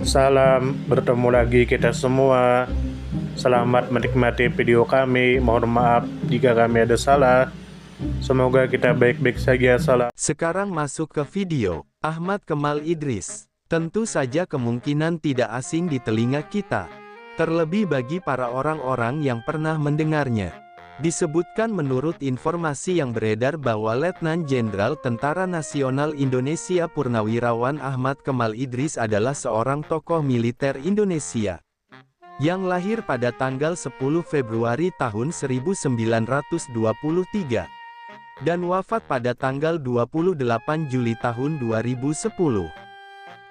Salam, bertemu lagi kita semua. Selamat menikmati video kami. Mohon maaf jika kami ada salah. Semoga kita baik-baik saja. Salam. Sekarang masuk ke video. Ahmad Kemal Idris. Tentu saja kemungkinan tidak asing di telinga kita. Terlebih bagi para orang-orang yang pernah mendengarnya. Disebutkan menurut informasi yang beredar bahwa Letnan Jenderal Tentara Nasional Indonesia Purnawirawan Ahmad Kemal Idris adalah seorang tokoh militer Indonesia yang lahir pada tanggal 10 Februari tahun 1923 dan wafat pada tanggal 28 Juli tahun 2010.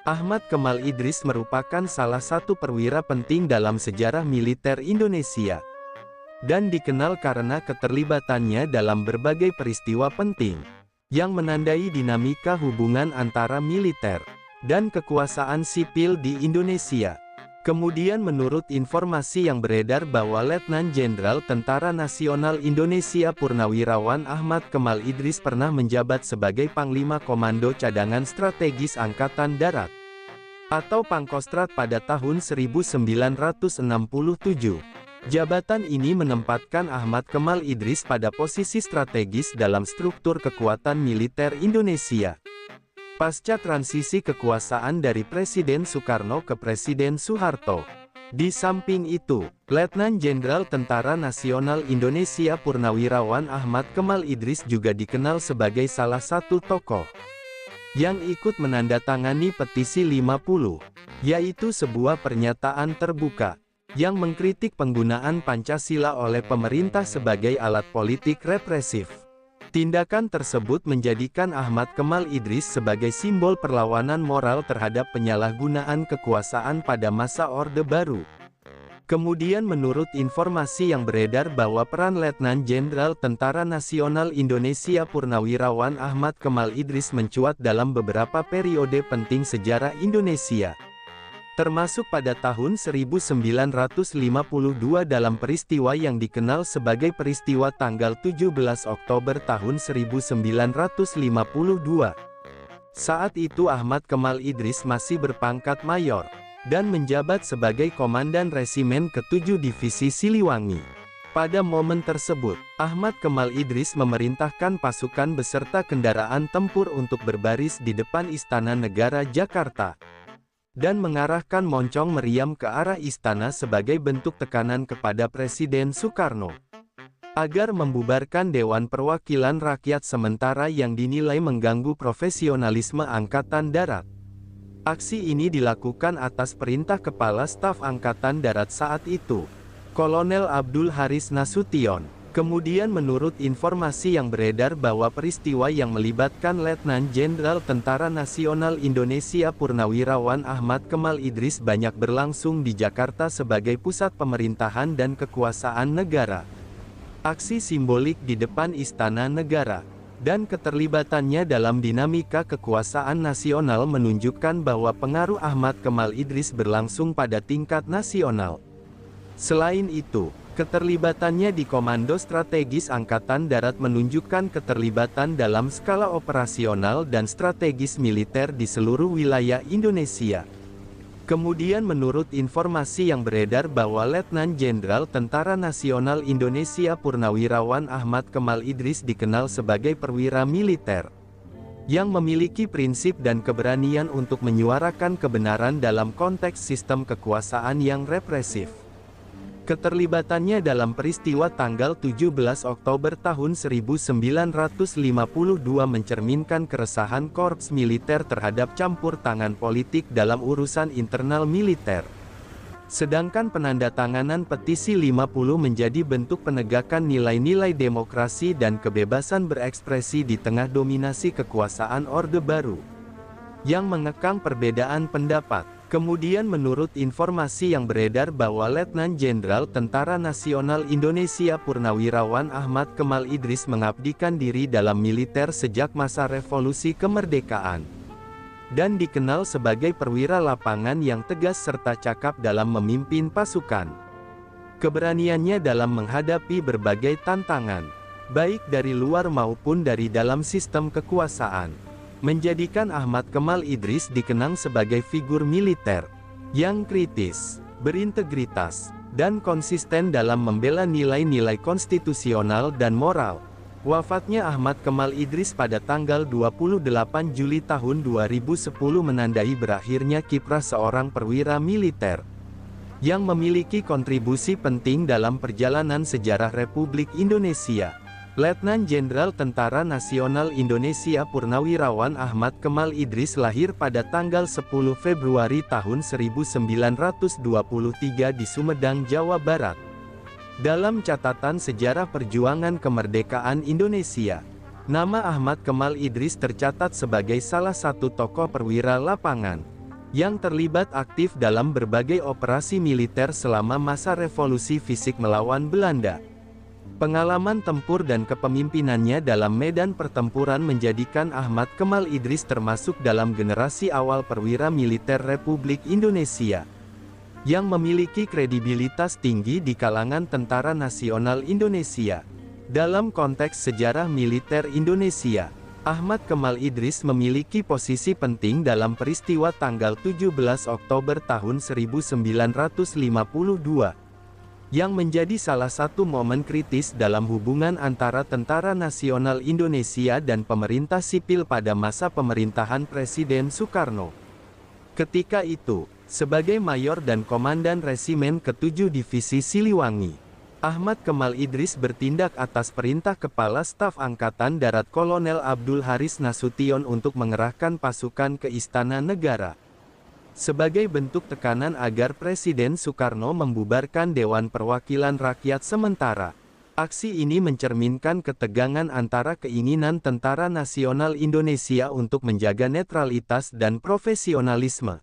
Ahmad Kemal Idris merupakan salah satu perwira penting dalam sejarah militer Indonesia dan dikenal karena keterlibatannya dalam berbagai peristiwa penting yang menandai dinamika hubungan antara militer dan kekuasaan sipil di Indonesia. Kemudian menurut informasi yang beredar bahwa Letnan Jenderal Tentara Nasional Indonesia Purnawirawan Ahmad Kemal Idris pernah menjabat sebagai Panglima Komando Cadangan Strategis Angkatan Darat atau Pangkostrat pada tahun 1967. Jabatan ini menempatkan Ahmad Kemal Idris pada posisi strategis dalam struktur kekuatan militer Indonesia pasca transisi kekuasaan dari Presiden Soekarno ke Presiden Soeharto. Di samping itu, Letnan Jenderal Tentara Nasional Indonesia Purnawirawan Ahmad Kemal Idris juga dikenal sebagai salah satu tokoh yang ikut menandatangani petisi 50, yaitu sebuah pernyataan terbuka yang mengkritik penggunaan Pancasila oleh pemerintah sebagai alat politik represif. Tindakan tersebut menjadikan Ahmad Kemal Idris sebagai simbol perlawanan moral terhadap penyalahgunaan kekuasaan pada masa Orde Baru. Kemudian menurut informasi yang beredar bahwa peran Letnan Jenderal Tentara Nasional Indonesia Purnawirawan Ahmad Kemal Idris mencuat dalam beberapa periode penting sejarah Indonesia, termasuk pada tahun 1952 dalam peristiwa yang dikenal sebagai peristiwa tanggal 17 Oktober tahun 1952. Saat itu Ahmad Kemal Idris masih berpangkat mayor dan menjabat sebagai Komandan Resimen ke-7 Divisi Siliwangi. Pada momen tersebut, Ahmad Kemal Idris memerintahkan pasukan beserta kendaraan tempur untuk berbaris di depan Istana Negara Jakarta dan mengarahkan moncong meriam ke arah istana sebagai bentuk tekanan kepada Presiden Soekarno agar membubarkan Dewan Perwakilan Rakyat sementara yang dinilai mengganggu profesionalisme Angkatan Darat. Aksi ini dilakukan atas perintah Kepala Staf Angkatan Darat saat itu, Kolonel Abdul Haris Nasution. Kemudian menurut informasi yang beredar bahwa peristiwa yang melibatkan Letnan Jenderal Tentara Nasional Indonesia Purnawirawan Ahmad Kemal Idris banyak berlangsung di Jakarta sebagai pusat pemerintahan dan kekuasaan negara. Aksi simbolik di depan Istana Negara dan keterlibatannya dalam dinamika kekuasaan nasional menunjukkan bahwa pengaruh Ahmad Kemal Idris berlangsung pada tingkat nasional. Selain itu, keterlibatannya di Komando Strategis Angkatan Darat menunjukkan keterlibatan dalam skala operasional dan strategis militer di seluruh wilayah Indonesia. Kemudian menurut informasi yang beredar bahwa Letnan Jenderal Tentara Nasional Indonesia Purnawirawan Ahmad Kemal Idris dikenal sebagai perwira militer yang memiliki prinsip dan keberanian untuk menyuarakan kebenaran dalam konteks sistem kekuasaan yang represif. Keterlibatannya dalam peristiwa tanggal 17 Oktober tahun 1952 mencerminkan keresahan korps militer terhadap campur tangan politik dalam urusan internal militer. Sedangkan penandatanganan petisi 50 menjadi bentuk penegakan nilai-nilai demokrasi dan kebebasan berekspresi di tengah dominasi kekuasaan Orde Baru yang mengekang perbedaan pendapat. Kemudian menurut informasi yang beredar bahwa Letnan Jenderal Tentara Nasional Indonesia Purnawirawan Ahmad Kemal Idris mengabdikan diri dalam militer sejak masa revolusi kemerdekaan dan dikenal sebagai perwira lapangan yang tegas serta cakap dalam memimpin pasukan. Keberaniannya dalam menghadapi berbagai tantangan, baik dari luar maupun dari dalam sistem kekuasaan, menjadikan Ahmad Kemal Idris dikenang sebagai figur militer yang kritis, berintegritas, dan konsisten dalam membela nilai-nilai konstitusional dan moral. Wafatnya Ahmad Kemal Idris pada tanggal 28 Juli tahun 2010 menandai berakhirnya kiprah seorang perwira militer yang memiliki kontribusi penting dalam perjalanan sejarah Republik Indonesia. Letnan Jenderal Tentara Nasional Indonesia Purnawirawan Ahmad Kemal Idris lahir pada tanggal 10 Februari tahun 1923 di Sumedang, Jawa Barat. Dalam catatan sejarah perjuangan kemerdekaan Indonesia, nama Ahmad Kemal Idris tercatat sebagai salah satu tokoh perwira lapangan yang terlibat aktif dalam berbagai operasi militer selama masa revolusi fisik melawan Belanda. Pengalaman tempur dan kepemimpinannya dalam medan pertempuran menjadikan Ahmad Kemal Idris termasuk dalam generasi awal perwira militer Republik Indonesia yang memiliki kredibilitas tinggi di kalangan Tentara Nasional Indonesia. Dalam konteks sejarah militer Indonesia, Ahmad Kemal Idris memiliki posisi penting dalam peristiwa tanggal 17 Oktober tahun 1952, yang menjadi salah satu momen kritis dalam hubungan antara Tentara Nasional Indonesia dan pemerintah sipil pada masa pemerintahan Presiden Soekarno. Ketika itu, sebagai mayor dan komandan Resimen ke-7 Divisi Siliwangi, Ahmad Kemal Idris bertindak atas perintah Kepala Staf Angkatan Darat Kolonel Abdul Haris Nasution untuk mengerahkan pasukan ke Istana Negara. Sebagai bentuk tekanan agar Presiden Soekarno membubarkan Dewan Perwakilan Rakyat sementara, aksi ini mencerminkan ketegangan antara keinginan Tentara Nasional Indonesia untuk menjaga netralitas dan profesionalisme,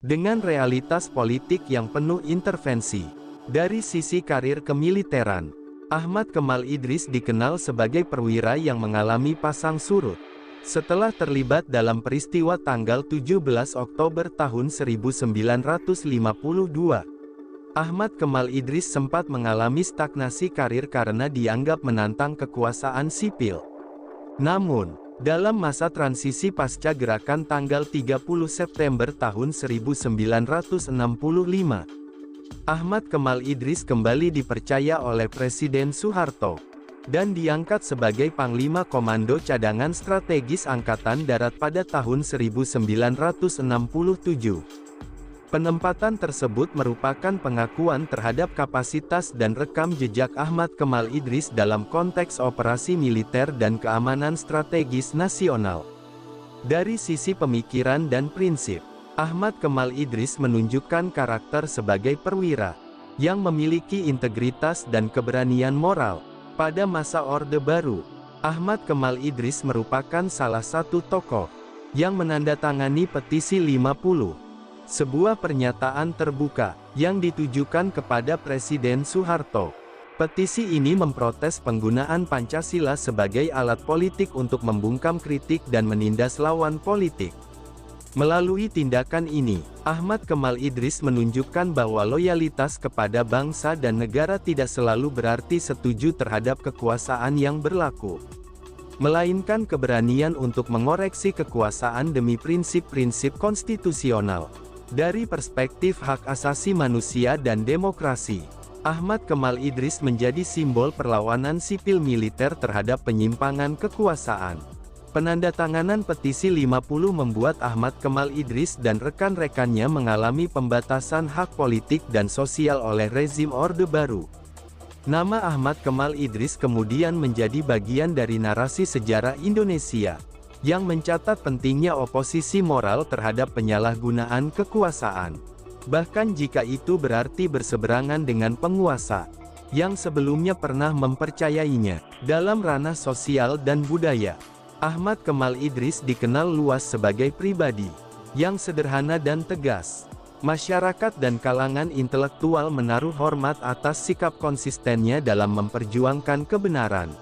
dengan realitas politik yang penuh intervensi. Dari sisi karir kemiliteran, Ahmad Kemal Idris dikenal sebagai perwira yang mengalami pasang surut. Setelah terlibat dalam peristiwa tanggal 17 Oktober tahun 1952, Ahmad Kemal Idris sempat mengalami stagnasi karir karena dianggap menantang kekuasaan sipil. Namun, dalam masa transisi pasca gerakan tanggal 30 September tahun 1965, Ahmad Kemal Idris kembali dipercaya oleh Presiden Soeharto dan diangkat sebagai Panglima Komando Cadangan Strategis Angkatan Darat pada tahun 1967. Penempatan tersebut merupakan pengakuan terhadap kapasitas dan rekam jejak Ahmad Kemal Idris dalam konteks operasi militer dan keamanan strategis nasional. Dari sisi pemikiran dan prinsip, Ahmad Kemal Idris menunjukkan karakter sebagai perwira yang memiliki integritas dan keberanian moral. Pada masa Orde Baru, Ahmad Kemal Idris merupakan salah satu tokoh yang menandatangani Petisi 50. Sebuah pernyataan terbuka, yang ditujukan kepada Presiden Soeharto. Petisi ini memprotes penggunaan Pancasila sebagai alat politik untuk membungkam kritik dan menindas lawan politik. Melalui tindakan ini, Ahmad Kemal Idris menunjukkan bahwa loyalitas kepada bangsa dan negara tidak selalu berarti setuju terhadap kekuasaan yang berlaku, melainkan keberanian untuk mengoreksi kekuasaan demi prinsip-prinsip konstitusional. Dari perspektif hak asasi manusia dan demokrasi, Ahmad Kemal Idris menjadi simbol perlawanan sipil militer terhadap penyimpangan kekuasaan. Penandatanganan Petisi 50 membuat Ahmad Kemal Idris dan rekan-rekannya mengalami pembatasan hak politik dan sosial oleh rezim Orde Baru. Nama Ahmad Kemal Idris kemudian menjadi bagian dari narasi sejarah Indonesia, yang mencatat pentingnya oposisi moral terhadap penyalahgunaan kekuasaan, bahkan jika itu berarti berseberangan dengan penguasa yang sebelumnya pernah mempercayainya. Dalam ranah sosial dan budaya, Ahmad Kemal Idris dikenal luas sebagai pribadi yang sederhana dan tegas. Masyarakat dan kalangan intelektual menaruh hormat atas sikap konsistennya dalam memperjuangkan kebenaran,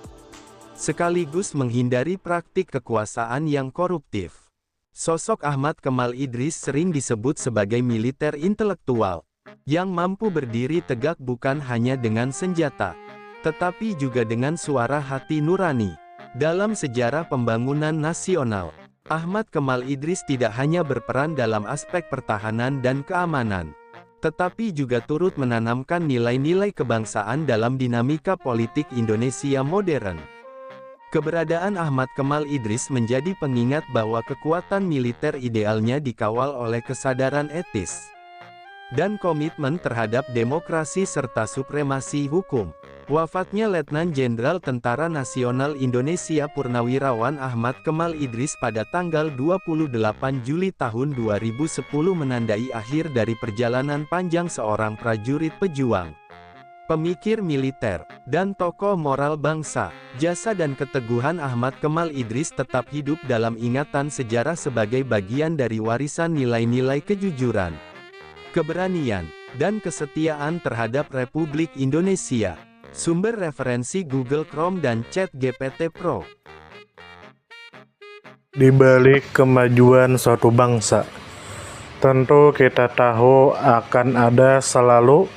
sekaligus menghindari praktik kekuasaan yang koruptif. Sosok Ahmad Kemal Idris sering disebut sebagai militer intelektual, yang mampu berdiri tegak bukan hanya dengan senjata, tetapi juga dengan suara hati nurani. Dalam sejarah pembangunan nasional, Ahmad Kemal Idris tidak hanya berperan dalam aspek pertahanan dan keamanan, tetapi juga turut menanamkan nilai-nilai kebangsaan dalam dinamika politik Indonesia modern. Keberadaan Ahmad Kemal Idris menjadi pengingat bahwa kekuatan militer idealnya dikawal oleh kesadaran etis dan komitmen terhadap demokrasi serta supremasi hukum. Wafatnya Letnan Jenderal Tentara Nasional Indonesia Purnawirawan Ahmad Kemal Idris pada tanggal 28 Juli tahun 2010 menandai akhir dari perjalanan panjang seorang prajurit pejuang, pemikir militer, dan tokoh moral bangsa. Jasa dan keteguhan Ahmad Kemal Idris tetap hidup dalam ingatan sejarah sebagai bagian dari warisan nilai-nilai kejujuran, keberanian, dan kesetiaan terhadap Republik Indonesia. Sumber referensi Google Chrome dan ChatGPT Pro. Di balik kemajuan suatu bangsa, tentu kita tahu akan ada selalu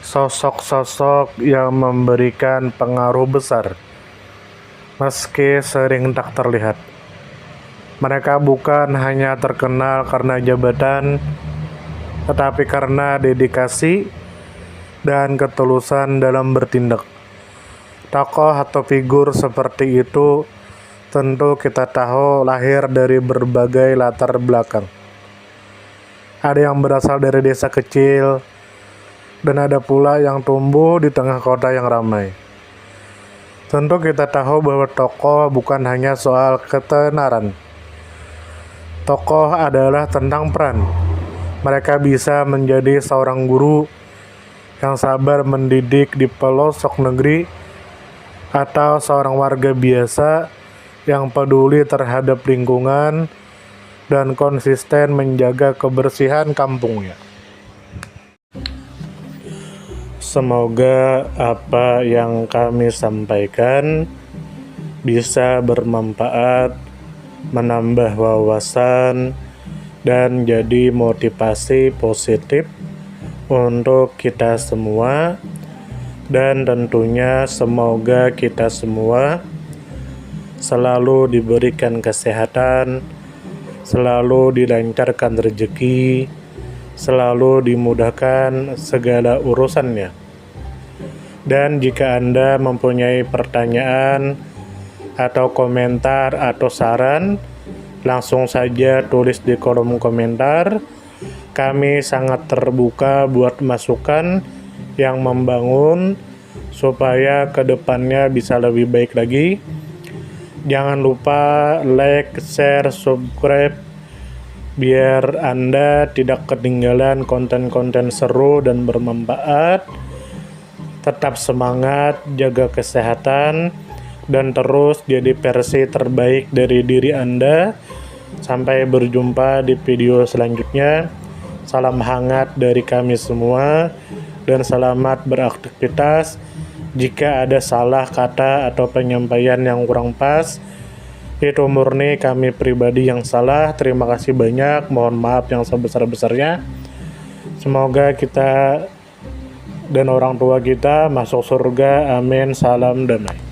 sosok-sosok yang memberikan pengaruh besar, meski sering tak terlihat. Mereka bukan hanya terkenal karena jabatan, tetapi karena dedikasi dan ketulusan dalam bertindak. Tokoh atau figur seperti itu tentu kita tahu lahir dari berbagai latar belakang. Ada yang berasal dari desa kecil, dan ada pula yang tumbuh di tengah kota yang ramai. Tentu kita tahu bahwa tokoh bukan hanya soal ketenaran. Tokoh adalah tentang peran. Mereka bisa menjadi seorang guru yang sabar mendidik di pelosok negeri, atau seorang warga biasa yang peduli terhadap lingkungan dan konsisten menjaga kebersihan kampungnya. Semoga apa yang kami sampaikan bisa bermanfaat, menambah wawasan, dan jadi motivasi positif untuk kita semua, dan tentunya semoga kita semua selalu diberikan kesehatan, selalu dilancarkan rezeki, selalu dimudahkan segala urusannya. Dan jika Anda mempunyai pertanyaan atau komentar atau saran, langsung saja tulis di kolom komentar. Kami sangat terbuka buat masukan yang membangun supaya kedepannya bisa lebih baik lagi. Jangan lupa like, share, subscribe biar Anda tidak ketinggalan konten-konten seru dan bermanfaat. Tetap semangat, jaga kesehatan, dan terus jadi versi terbaik dari diri Anda. Sampai berjumpa di video selanjutnya. Salam hangat dari kami semua, dan selamat beraktivitas. Jika ada salah kata atau penyampaian yang kurang pas, itu murni kami pribadi yang salah. Terima kasih banyak, mohon maaf yang sebesar-besarnya. Semoga kita dan orang tua kita masuk surga, amin, salam damai.